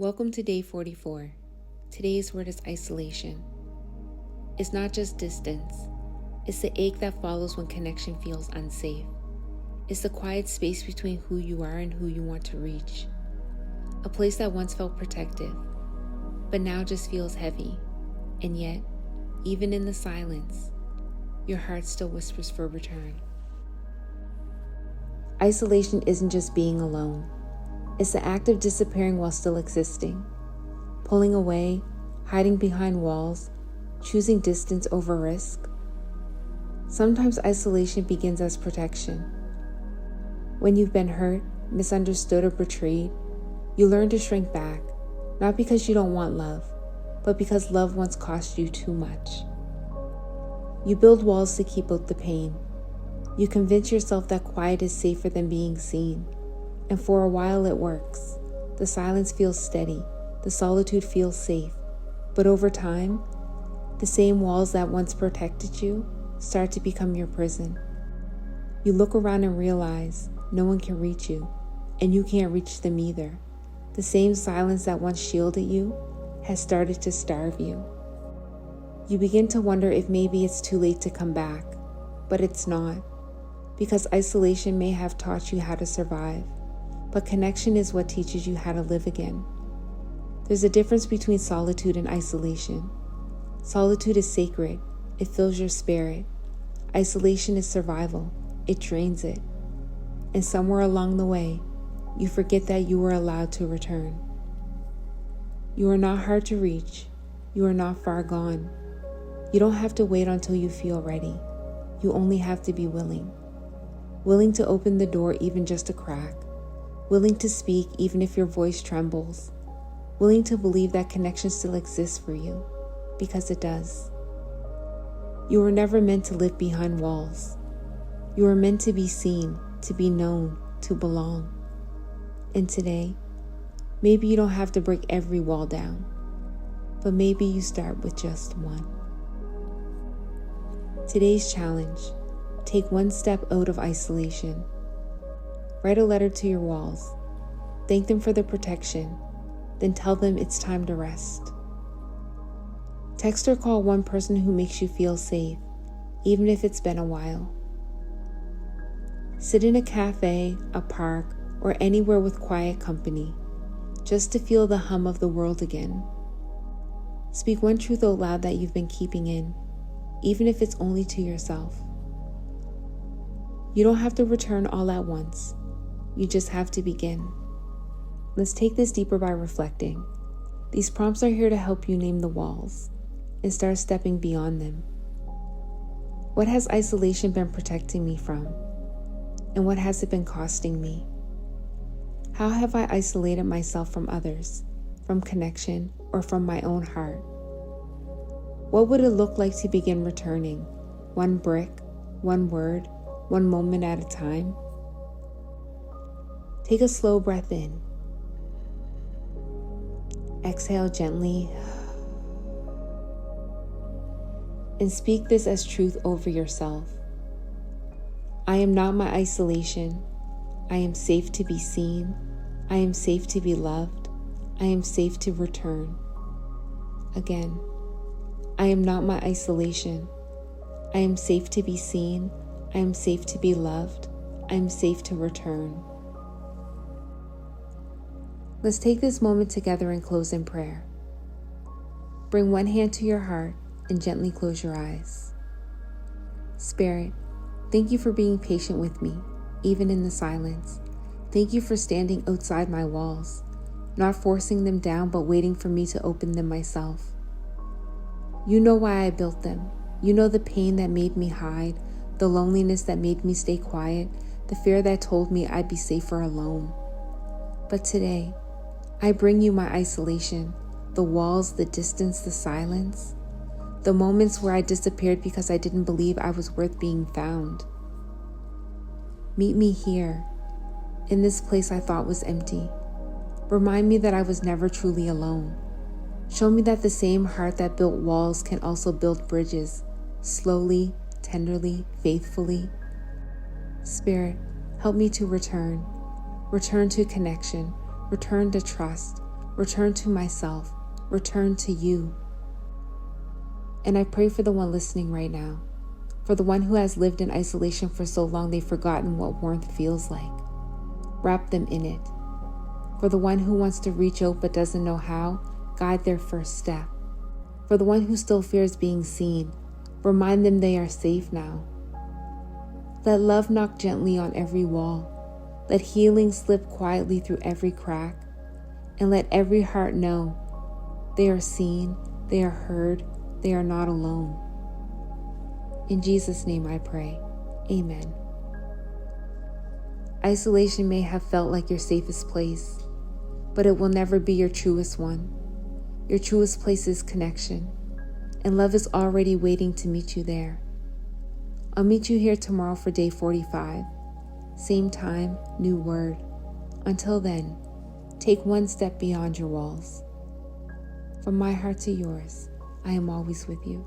Welcome to day 44. Today's word is isolation. It's not just distance. It's the ache that follows when connection feels unsafe. It's the quiet space between who you are and who you want to reach. A place that once felt protective, but now just feels heavy. And yet, even in the silence, your heart still whispers for return. Isolation isn't just being alone. It's the act of disappearing while still existing. Pulling away, hiding behind walls, choosing distance over risk. Sometimes isolation begins as protection. When you've been hurt, misunderstood, or betrayed, you learn to shrink back, not because you don't want love, but because love once cost you too much. You build walls to keep out the pain. You convince yourself that quiet is safer than being seen. And for a while it works. The silence feels steady. The solitude feels safe. But over time, the same walls that once protected you start to become your prison. You look around and realize no one can reach you, and you can't reach them either. The same silence that once shielded you has started to starve you. You begin to wonder if maybe it's too late to come back, but it's not, because isolation may have taught you how to survive, but connection is what teaches you how to live again. There's a difference between solitude and isolation. Solitude is sacred. It fills your spirit. Isolation is survival. It drains it. And somewhere along the way, you forget that you were allowed to return. You are not hard to reach. You are not far gone. You don't have to wait until you feel ready. You only have to be willing. Willing to open the door even just a crack. Willing to speak even if your voice trembles. Willing to believe that connection still exists for you, because it does. You were never meant to live behind walls. You were meant to be seen, to be known, to belong. And today, maybe you don't have to break every wall down, but maybe you start with just one. Today's challenge: take one step out of isolation. Write a letter to your walls. Thank them for the protection. Then tell them it's time to rest. Text or call one person who makes you feel safe, even if it's been a while. Sit in a cafe, a park, or anywhere with quiet company, just to feel the hum of the world again. Speak one truth out loud that you've been keeping in, even if it's only to yourself. You don't have to return all at once. You just have to begin. Let's take this deeper by reflecting. These prompts are here to help you name the walls and start stepping beyond them. What has isolation been protecting me from? And what has it been costing me? How have I isolated myself from others, from connection, or from my own heart? What would it look like to begin returning? One brick, one word, one moment at a time? Take a slow breath in. Exhale gently. And speak this as truth over yourself. I am not my isolation. I am safe to be seen. I am safe to be loved. I am safe to return. Again, I am not my isolation. I am safe to be seen. I am safe to be loved. I am safe to return. Let's take this moment together and close in prayer. Bring one hand to your heart and gently close your eyes. Spirit, thank you for being patient with me, even in the silence. Thank you for standing outside my walls, not forcing them down, but waiting for me to open them myself. You know why I built them. You know the pain that made me hide, the loneliness that made me stay quiet, the fear that told me I'd be safer alone. But today, I bring you my isolation, the walls, the distance, the silence, the moments where I disappeared because I didn't believe I was worth being found. Meet me here, in this place I thought was empty. Remind me that I was never truly alone. Show me that the same heart that built walls can also build bridges, slowly, tenderly, faithfully. Spirit, help me to return to connection, return to trust, return to myself, return to you. And I pray for the one listening right now, for the one who has lived in isolation for so long they've forgotten what warmth feels like. Wrap them in it. For the one who wants to reach out but doesn't know how, guide their first step. For the one who still fears being seen, remind them they are safe now. Let love knock gently on every wall. Let healing slip quietly through every crack. And let every heart know they are seen, they are heard, they are not alone. In Jesus' name I pray. Amen. Isolation may have felt like your safest place, but it will never be your truest one. Your truest place is connection, and love is already waiting to meet you there. I'll meet you here tomorrow for day 45. Same time, new word. Until then, take one step beyond your walls. From my heart to yours, I am always with you.